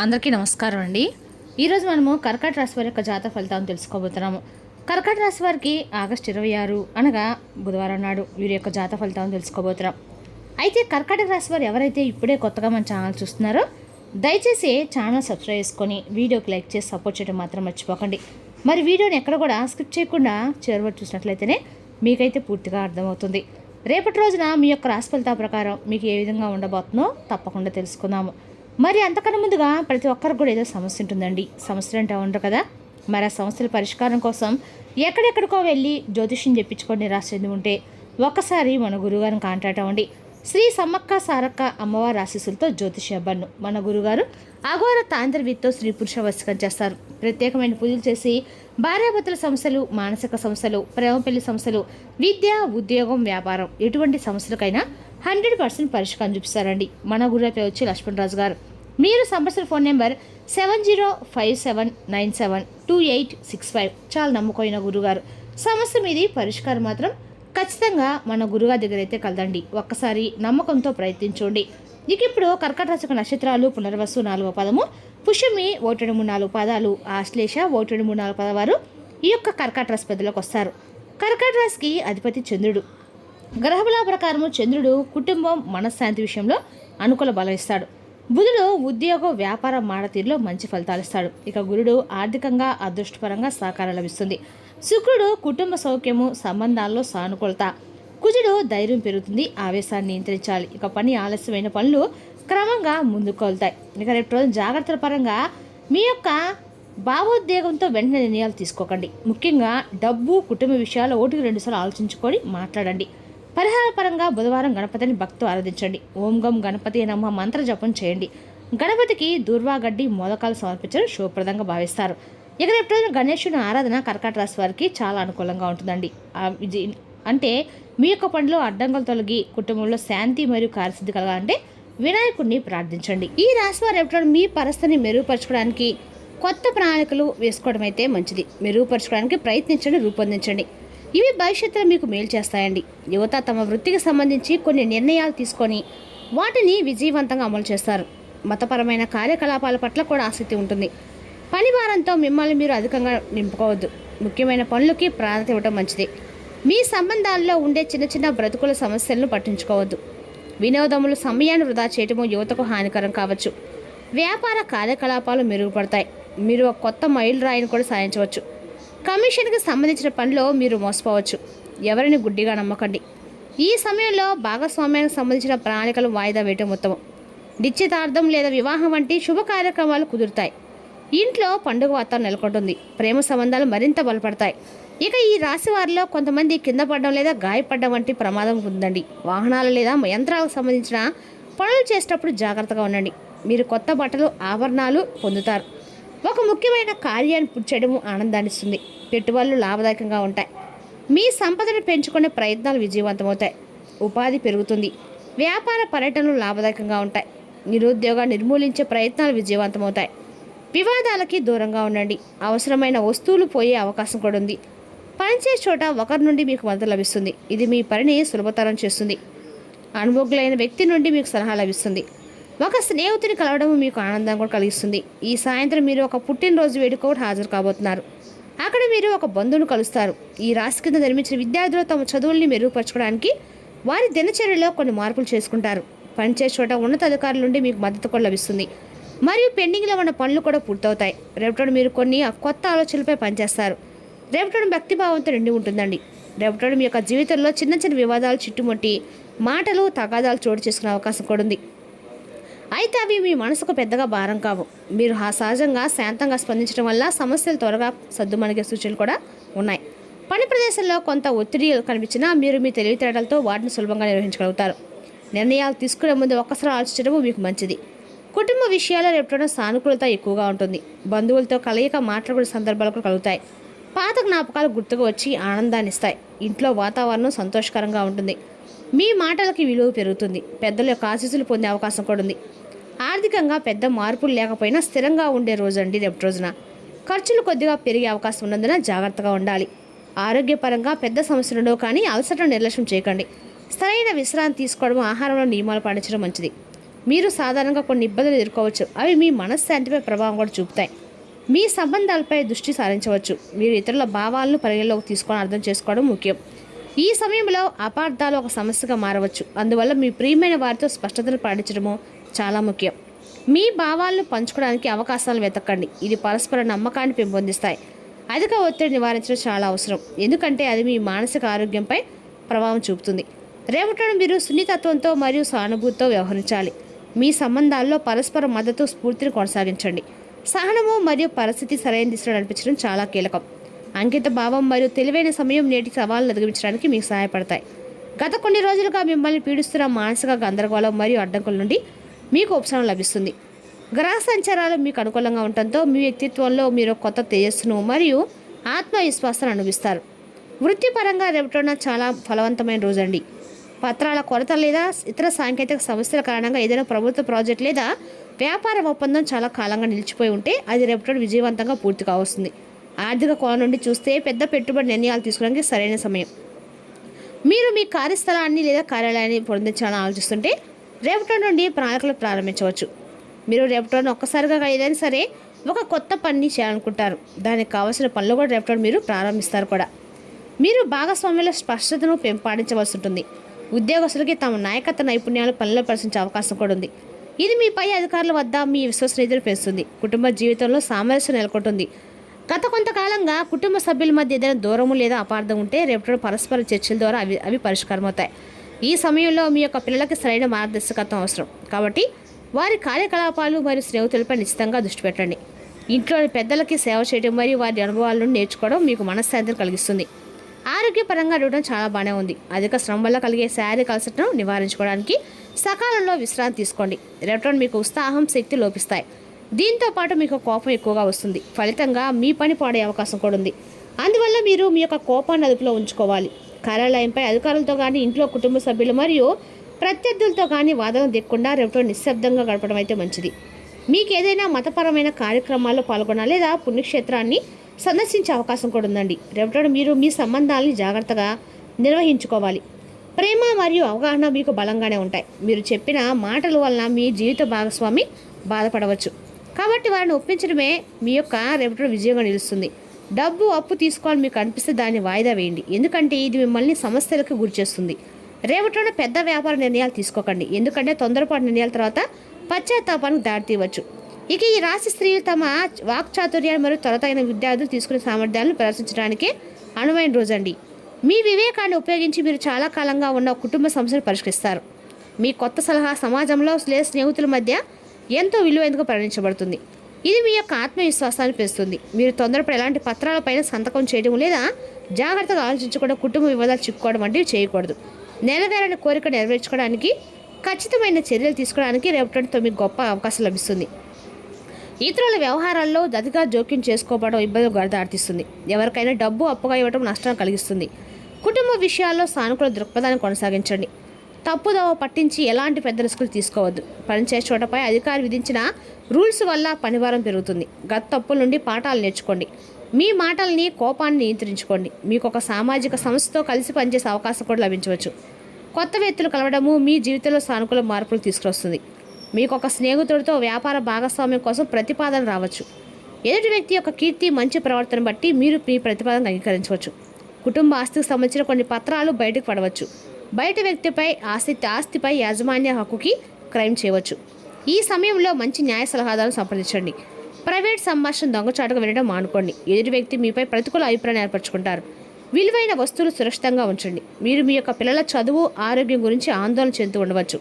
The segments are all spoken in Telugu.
అందరికీ నమస్కారం అండి. ఈరోజు మనము కర్కాటక రాశి వారి యొక్క జాతక ఫలితాలను తెలుసుకోబోతున్నాము. కర్కాటక రాశి వారికి ఆగస్టు 26 అనగా బుధవారం నాడు వీరి యొక్క జాతక ఫలితాలను తెలుసుకోబోతున్నాం. అయితే కర్కాటక రాశి వారు ఎవరైతే ఇప్పుడే కొత్తగా మన ఛానల్ చూస్తున్నారో దయచేసి ఛానల్ సబ్స్క్రైబ్ చేసుకొని వీడియోకి లైక్ చేసి సపోర్ట్ చేయడం మాత్రం మర్చిపోకండి. మరి వీడియోని ఎక్కడ కూడా స్కిప్ చేయకుండా చివరి వరకు చూసినట్లయితేనే మీకైతే పూర్తిగా అర్థమవుతుంది. రేపటి రోజున మీ యొక్క రాశి ఫలితాల ప్రకారం మీకు ఏ విధంగా ఉండబోతుందో తప్పకుండా తెలుసుకుందాము. మరి అంతకన్నా ముందుగా ప్రతి ఒక్కరికి కూడా ఏదో సమస్య ఉంటుందండి. సమస్యలు అంటే ఉండరు కదా. మరి ఆ సమస్యల పరిష్కారం కోసం ఎక్కడెక్కడికో వెళ్ళి జ్యోతిష్యం చెప్పించుకొని నిరాశ చెంది ఉంటే ఒక్కసారి మన గురుగారిని కాంటాక్ట్ అవ్వండి. శ్రీ సమ్మక్క సారక్క అమ్మవారి ఆశీస్సులతో జ్యోతిష్య అబ్బన్ను మన గురుగారు అఘోర తాంత్రికతో స్త్రీ పురుష వశీకరణ చేస్తారు. ప్రత్యేకమైన పూజలు చేసి భార్యాభర్తల సమస్యలు, మానసిక సమస్యలు, ప్రేమ పెళ్లి సమస్యలు, విద్య, ఉద్యోగం, వ్యాపారం ఎటువంటి సమస్యలకైనా 100% పరిష్కారం చూపిస్తారండి. మన గురువు పేరు వచ్చి లక్ష్మణరాజు గారు. మీరు సంప్రదించిన ఫోన్ నెంబర్ 7057972865. చాలా నమ్మకమైన గురుగారు. సమస్య మీది పరిష్కారం మాత్రం ఖచ్చితంగా మన గురుగారి దగ్గర అయితే కలదండి. ఒక్కసారి నమ్మకంతో ప్రయత్నించండి. ఇక ఇప్పుడు కర్కాటక రాశి నక్షత్రాలు పునర్వసు 4వ పదము, పుష్యమి 1-3-4 పదాలు, ఆశ్లేష 1-3-4 పదవారు ఈ యొక్క కర్కాటక రాశి పదలోకి వస్తారు. కర్కాటక రాశికి అధిపతి చంద్రుడు. గ్రహబల ప్రకారము చంద్రుడు కుటుంబం, మనశ్శాంతి విషయంలో అనుకూల బలం ఇస్తాడు. బుధుడు ఉద్యోగ, వ్యాపార మాడతీరులో మంచి ఫలితాలు ఇస్తాడు. ఇక గురుడు ఆర్థికంగా, అదృష్టపరంగా సహకారం లభిస్తుంది. శుక్రుడు కుటుంబ సౌఖ్యము, సంబంధాల్లో సానుకూలత. కుజుడు ధైర్యం పెరుగుతుంది, ఆవేశాన్ని నియంత్రించాలి. ఇక పని ఆలస్యమైన పనులు క్రమంగా ముందుకు వెళ్తాయి. ఇక రేపు రోజు జాగ్రత్తల పరంగా మీ యొక్క భావోద్వేగంతో వెంటనే నిర్ణయాలు తీసుకోకండి. ముఖ్యంగా డబ్బు, కుటుంబ విషయాలు 1-2 సార్లు ఆలోచించుకొని మాట్లాడండి. పరిహార పరంగా బుధవారం గణపతిని భక్తితో ఆరాధించండి. ఓం గం గణపతి నమః మంత్ర జపం చేయండి. గణపతికి దూర్వాగడ్డి మోదకాలు సమర్పించడం శుభప్రదంగా భావిస్తారు. ఇక రేపు రోజున గణేశుని ఆరాధన కర్కాటక రాశి వారికి చాలా అనుకూలంగా ఉంటుందండి. అంటే మీ యొక్క పనిలో అడ్డంకులు తొలగి కుటుంబంలో శాంతి మరియు కార్యసిద్ధి కలగాలంటే వినాయకుడిని ప్రార్థించండి. ఈ రాశి వారు రేపు మీ పరిస్థితిని మెరుగుపరచుకోవడానికి కొత్త ప్రణాళికలు వేసుకోవడం అయితే మంచిది. మెరుగుపరచుకోవడానికి ప్రయత్నించండి, రూపొందించండి. ఇవి భవిష్యత్తులో మీకు మేలు చేస్తాయండి. యువత తమ వృత్తికి సంబంధించి కొన్ని నిర్ణయాలు తీసుకొని వాటిని విజయవంతంగా అమలు చేస్తారు. మతపరమైన కార్యకలాపాల పట్ల కూడా ఆసక్తి ఉంటుంది. పని భారంతో మిమ్మల్ని మీరు అధికంగా నింపుకోవద్దు. ముఖ్యమైన పనులకి ప్రాధాన్యత ఇవ్వడం మంచిది. మీ సంబంధాల్లో ఉండే చిన్న చిన్న బ్రతుకుల సమస్యలను పట్టించుకోవద్దు. వినోదములు సమయాన్ని వృధా చేయటము యువతకు హానికరం కావచ్చు. వ్యాపార కార్యకలాపాలు మెరుగుపడతాయి. మీరు ఒక కొత్త మైలు రాయిని కూడా సాధించవచ్చు. కమిషన్కి సంబంధించిన పనిలో మీరు మోసపోవచ్చు. ఎవరిని గుడ్డిగా నమ్మకండి. ఈ సమయంలో భాగస్వామ్యానికి సంబంధించిన ప్రణాళికలు వాయిదా వేయటం ఉత్తమం. నిశ్చితార్థం లేదా వివాహం వంటి శుభ కార్యక్రమాలు కుదురుతాయి. ఇంట్లో పండుగ వాతావరణం నెలకొంటుంది. ప్రేమ సంబంధాలు మరింత బలపడతాయి. ఇక ఈ రాశి వారిలో కొంతమంది కింద పడడం లేదా గాయపడడం వంటి ప్రమాదం ఉందండి. వాహనాలు లేదా యంత్రాలకు సంబంధించిన పనులు చేసేటప్పుడు జాగ్రత్తగా ఉండండి. మీరు కొత్త బట్టలు, ఆభరణాలు పొందుతారు. ఒక ముఖ్యమైన కార్యాన్ని పూర్తి చేయడం ఆనందాన్ని ఇస్తుంది. పెట్టుబడులు లాభదాయకంగా ఉంటాయి. మీ సంపదను పెంచుకునే ప్రయత్నాలు విజయవంతమవుతాయి. ఉపాధి పెరుగుతుంది. వ్యాపార పర్యటనలు లాభదాయకంగా ఉంటాయి. నిరుద్యోగాన్ని నిర్మూలించే ప్రయత్నాలు విజయవంతమవుతాయి. వివాదాలకి దూరంగా ఉండండి. అవసరమైన వస్తువులు పోయే అవకాశం కూడా ఉంది. పనిచేసే చోట ఒకరి నుండి మీకు మద్దతు లభిస్తుంది. ఇది మీ పనిని సులభతరం చేస్తుంది. అనుభవజ్ఞులైన వ్యక్తి నుండి మీకు సలహా లభిస్తుంది. ఒక స్నేహితుని కలవడం మీకు ఆనందం కూడా కలిగిస్తుంది. ఈ సాయంత్రం మీరు ఒక పుట్టినరోజు వేడుకకు హాజరు కాబోతున్నారు. అక్కడ మీరు ఒక బంధువును కలుస్తారు. ఈ రాశి కింద నిర్మించిన విద్యార్థులు తమ చదువుల్ని మెరుగుపరచుకోవడానికి వారి దినచర్యలో కొన్ని మార్పులు చేసుకుంటారు. పనిచేసే చోట ఉన్నతాధికారుల నుండి మీకు మద్దతు కూడా లభిస్తుంది. మరియు పెండింగ్లో ఉన్న పనులు కూడా పూర్తవుతాయి. రేపటి మీరు కొన్ని కొత్త ఆలోచనలపై పనిచేస్తారు. రేపటి భక్తిభావంతో నిండి ఉంటుందండి. రేపటి మీ యొక్క జీవితంలో చిన్న చిన్న వివాదాలు చుట్టుముట్టి మాటలు, తగాదాలు చోటు చేసుకునే అవకాశం కూడా ఉంది. అయితే అవి మీ మనసుకు పెద్దగా భారం కావు. మీరు సహజంగా శాంతంగా స్పందించడం వల్ల సమస్యలు త్వరగా సద్దుమణిగే సూచనలు కూడా ఉన్నాయి. పని ప్రదేశంలో కొంత ఒత్తిడి కనిపించినా మీరు మీ తెలివితేటలతో వాటిని సులభంగా నిర్వహించగలుగుతారు. నిర్ణయాలు తీసుకునే ముందు ఒక్కసారి ఆలోచించడం మీకు మంచిది. కుటుంబ విషయాల్లో రేపటిన సానుకూలత ఎక్కువగా ఉంటుంది. బంధువులతో కలయిక మాట్లాడుకునే సందర్భాలు కూడా కలుగుతాయి. పాత జ్ఞాపకాలు గుర్తుకు వచ్చి ఆనందాన్ని ఇస్తాయి. ఇంట్లో వాతావరణం సంతోషకరంగా ఉంటుంది. మీ మాటలకి విలువ పెరుగుతుంది. పెద్దల యొక్క ఆశీస్సులు పొందే అవకాశం కూడా ఉంది. ఆర్థికంగా పెద్ద మార్పులు లేకపోయినా స్థిరంగా ఉండే రోజు అండి రేపు రోజున. ఖర్చులు కొద్దిగా పెరిగే అవకాశం ఉన్నందున జాగ్రత్తగా ఉండాలి. ఆరోగ్యపరంగా పెద్ద సమస్యలు ఉండవు, కానీ అలసటను నిర్లక్ష్యం చేయకండి. సరైన విశ్రాంతి తీసుకోవడం, ఆహారంలో నియమాలు పాటించడం మంచిది. మీరు సాధారణంగా కొన్ని ఇబ్బందులు ఎదుర్కోవచ్చు. అవి మీ మనశ్శాంతిపై ప్రభావం కూడా చూపుతాయి. మీ సంబంధాలపై దృష్టి సారించవచ్చు. మీరు ఇతరుల భావాలను పరిగణలోకి తీసుకొని అర్థం చేసుకోవడం ముఖ్యం. ఈ సమయంలో అపార్థాలు ఒక సమస్యగా మారవచ్చు. అందువల్ల మీ ప్రియమైన వారితో స్పష్టతను పాటించడము చాలా ముఖ్యం. మీ భావాలను పంచుకోవడానికి అవకాశాలు వెతకండి. ఇది పరస్పర నమ్మకాన్ని పెంపొందిస్తాయి. అధిక ఒత్తిడి నివారించడం చాలా అవసరం, ఎందుకంటే అది మీ మానసిక ఆరోగ్యంపై ప్రభావం చూపుతుంది. రేపటి మీరు సున్నితత్వంతో మరియు సానుభూతితో వ్యవహరించాలి. మీ సంబంధాల్లో పరస్పర మద్దతు స్ఫూర్తిని కొనసాగించండి. సహనము మరియు పరిస్థితి సరైన దిశలో నడిపించడం చాలా కీలకం. అంకిత భావం మరియు తెలివైన సమయం నేటి సవాళ్ళను అధిగమించడానికి మీకు సహాయపడతాయి. గత కొన్ని రోజులుగా మిమ్మల్ని పీడిస్తున్న మానసిక గందరగోళం మరియు అడ్డంకుల నుండి మీకు ఉపశమనం లభిస్తుంది. గ్రహ సంచారాలు మీకు అనుకూలంగా ఉండటంతో మీ వ్యక్తిత్వంలో మీరు కొత్త తేజస్సును మరియు ఆత్మవిశ్వాసాన్ని అనుభవిస్తారు. వృత్తిపరంగా రేపటిన చాలా ఫలవంతమైన రోజండి. పత్రాల కొరత లేదా ఇతర సాంకేతిక సమస్యల కారణంగా ఏదైనా ప్రభుత్వ ప్రాజెక్ట్ లేదా వ్యాపార ఒప్పందం చాలా కాలంగా నిలిచిపోయి ఉంటే అది రేపటి విజయవంతంగా పూర్తి కావస్తుంది. ఆర్థిక కోణం నుండి చూస్తే పెద్ద పెట్టుబడి నిర్ణయాలు తీసుకోవడానికి సరైన సమయం. మీరు మీ కార్యస్థలాన్ని లేదా కార్యాలయాన్ని పొందించాలని ఆలోచిస్తుంటే రేపటి నుండి ప్రణాళికలు ప్రారంభించవచ్చు. మీరు రేపటి ఒక్కసారిగా ఏదైనా సరే ఒక కొత్త పని చేయాలనుకుంటారు. దానికి కావాల్సిన పనులు కూడా రేపటి మీరు ప్రారంభిస్తారు కూడా. మీరు భాగస్వామ్యంలో స్పష్టతను పెంపొందించవలసి ఉంటుంది. ఉద్యోగస్తులకి తమ నాయకత్వ నైపుణ్యాలు పనిలో ప్రదర్శించే అవకాశం కూడా ఉంది. ఇది మీ పై అధికారుల వద్ద మీ విశ్వసనీయతను పెంచుతుంది. కుటుంబ జీవితంలో సామరస్యం నెలకొంటుంది. గత కొంతకాలంగా కుటుంబ సభ్యుల మధ్య ఏదైనా దూరము లేదా అపార్థం ఉంటే రేపటి పరస్పర చర్చల ద్వారా అవి పరిష్కారం అవుతాయి. ఈ సమయంలో మీ యొక్క పిల్లలకి సరైన మార్గదర్శకత్వం అవసరం, కాబట్టి వారి కార్యకలాపాలు మరియు స్నేహితులపై నిశ్చితంగా దృష్టి పెట్టండి. ఇంట్లోని పెద్దలకి సేవ చేయడం మరియు వారి అనుభవాలను నేర్చుకోవడం మీకు మనశ్శాంతిని కలిగిస్తుంది. ఆరోగ్యపరంగా అడగడం చాలా బాగానే ఉంది. అధిక శ్రమ వల్ల కలిగే శారీరక అలసటను నివారించుకోవడానికి సకాలంలో విశ్రాంతి తీసుకోండి. రేపటి మీకు ఉత్సాహం, శక్తి లోపిస్తాయి. దీంతో పాటు మీకు కోపం ఎక్కువగా వస్తుంది. ఫలితంగా మీ పని పాడే అవకాశం కూడా ఉంది. అందువల్ల మీరు మీ యొక్క కోపాన్ని అదుపులో ఉంచుకోవాలి. కార్యాలయంపై అధికారులతో కానీ, ఇంట్లో కుటుంబ సభ్యులు మరియు ప్రత్యర్థులతో కానీ వాదన దిక్కకుండా రేపటి నిశ్శబ్దంగా గడపడం అయితే మంచిది. మీకు ఏదైనా మతపరమైన కార్యక్రమాల్లో పాల్గొనాలి లేదా పుణ్యక్షేత్రాన్ని సందర్శించే అవకాశం కూడా ఉందండి. రేపటి మీరు మీ సంబంధాలని జాగ్రత్తగా నిర్వహించుకోవాలి. ప్రేమ మరియు అవగాహన మీకు బలంగానే ఉంటాయి. మీరు చెప్పిన మాటల వలన మీ జీవిత భాగస్వామి బాధపడవచ్చు, కాబట్టి వారిని ఒప్పించడమే మీ యొక్క రేపటి విజయంగా నిలుస్తుంది. డబ్బు అప్పు తీసుకోవాలని మీకు అనిపిస్తే దాన్ని వాయిదా వేయండి, ఎందుకంటే ఇది మిమ్మల్ని సమస్యలకు గురిచేస్తుంది. రేపటిలో పెద్ద వ్యాపార నిర్ణయాలు తీసుకోకండి, ఎందుకంటే తొందరపాటు నిర్ణయాల తర్వాత పశ్చాత్తాపానికి దారితీయవచ్చు. ఇక ఈ రాశి స్త్రీలు తమ వాక్చాతుర్యాన్ని మరియు త్వరతగిన విద్యార్థులు తీసుకునే సామర్థ్యాలను ప్రదర్శించడానికి అనువైన రోజండి. మీ వివేకాన్ని ఉపయోగించి మీరు చాలా కాలంగా ఉన్న కుటుంబ సమస్యలు పరిష్కరిస్తారు. మీ కొత్త సలహా సమాజంలో లేదా స్నేహితుల మధ్య ఎంతో విలువైనదిగా పరిగణించబడుతుంది. ఇది మీ యొక్క ఆత్మవిశ్వాసాన్ని పెంచుతుంది. మీరు తొందరపడి ఎలాంటి పత్రాలపైన సంతకం చేయడం లేదా జాగ్రత్తగా ఆలోచించకుండా కుటుంబ వివాదాలు చిక్కుకోవడం వంటివి చేయకూడదు. నెరవేరని కోరిక నెరవేర్చుకోవడానికి ఖచ్చితమైన చర్యలు తీసుకోవడానికి రేపటితో మీకు గొప్ప అవకాశం లభిస్తుంది. ఇతరుల వ్యవహారాల్లో అతిగా జోక్యం చేసుకోవడం ఇబ్బందులు దారితీస్తుంది. ఎవరికైనా డబ్బు అప్పుగా ఇవ్వడం నష్టాన్ని కలిగిస్తుంది. కుటుంబ విషయాల్లో సానుకూల దృక్పథాన్ని కొనసాగించండి. తప్పుదోవ పట్టించి ఎలాంటి పెద్ద రిస్కులు తీసుకోవద్దు. పనిచేసే చోటపై అధికారి విధించిన రూల్స్ వల్ల పనిభారం పెరుగుతుంది. గత తప్పుల నుండి పాఠాలు నేర్చుకోండి. మీ మాటల్ని, కోపాన్ని నియంత్రించుకోండి. మీకు ఒక సామాజిక సంస్థతో కలిసి పనిచేసే అవకాశం కూడా లభించవచ్చు. కొత్త వ్యక్తులు కలవడము మీ జీవితంలో సానుకూల మార్పులు తీసుకొస్తుంది. మీకు ఒక స్నేహితుడితో వ్యాపార భాగస్వామ్యం కోసం ప్రతిపాదన రావచ్చు. ఎదుటి వ్యక్తి యొక్క కీర్తి, మంచి ప్రవర్తన బట్టి మీరు మీ ప్రతిపాదన అంగీకరించవచ్చు. కుటుంబ ఆస్తికి సంబంధించిన కొన్ని పత్రాలు బయటకు పడవచ్చు. బయట వ్యక్తిపై ఆస్తిపై యాజమాన్య హక్కుకి క్రైమ్ చేయవచ్చు. ఈ సమయంలో మంచి న్యాయ సలహాదారులను సంప్రదించండి. ప్రైవేట్ సంభాషణ దొంగచాటుగా వినడం మానుకోండి. ఎదుటి వ్యక్తి మీపై ప్రతికూల అభిప్రాయం ఏర్పరచుకుంటారు. విలువైన వస్తువులు సురక్షితంగా ఉంచండి. మీరు మీ యొక్క పిల్లల చదువు, ఆరోగ్యం గురించి ఆందోళన చెందుతూ ఉండవచ్చు.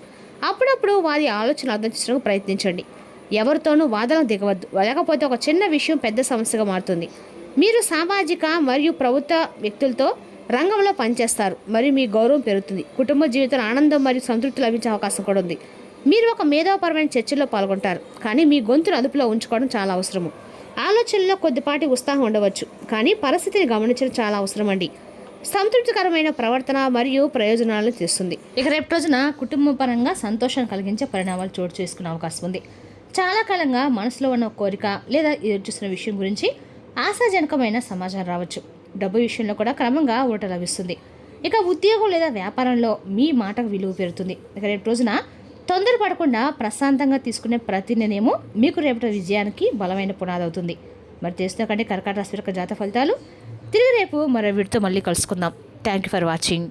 అప్పుడప్పుడు వారి ఆలోచన అర్థం చేసుకోవడానికి ప్రయత్నించండి. ఎవరితోనూ వాదనకు దిగవద్దు, లేకపోతే ఒక చిన్న విషయం పెద్ద సమస్యగా మారుతుంది. మీరు సామాజిక మరియు ప్రభుత్వ వ్యక్తులతో రంగంలో పనిచేస్తారు మరియు మీ గౌరవం పెరుగుతుంది. కుటుంబ జీవితంలో ఆనందం మరియు సంతృప్తి లభించే అవకాశం కూడా ఉంది. మీరు ఒక మేధోపరమైన చర్చల్లో పాల్గొంటారు, కానీ మీ గొంతును అదుపులో ఉంచుకోవడం చాలా అవసరము. ఆలోచనలో కొద్దిపాటి ఉత్సాహం ఉండవచ్చు, కానీ పరిస్థితిని గమనించడం చాలా అవసరం అండి. సంతృప్తికరమైన ప్రవర్తన మరియు ప్రయోజనాలను తెస్తుంది. ఇక రేపు రోజున కుటుంబ పరంగా సంతోషాన్ని కలిగించే పరిణామాలు చోటు చేసుకునే అవకాశం ఉంది. చాలా కాలంగా మనసులో ఉన్న కోరిక లేదా ఎదురు చూస్తున్న విషయం గురించి ఆశాజనకమైన సమాచారం రావచ్చు. డబ్బు విషయంలో కూడా క్రమంగా ఊరట లభిస్తుంది. ఇక ఉద్యోగం లేదా వ్యాపారంలో మీ మాటకు విలువ పెరుగుతుంది. ఇక రేపు రోజున తొందరపడకుండా ప్రశాంతంగా తీసుకునే ప్రతి నిర్ణయము మీకు రేపటి విజయానికి బలమైన పునాది అవుతుంది. మరి తెలుసుకోకండి కర్కాటక రాశి యొక్క జాతక ఫలితాలు. తిరిగి రేపు మరో వీడితో మళ్ళీ కలుసుకుందాం. Thank you for watching.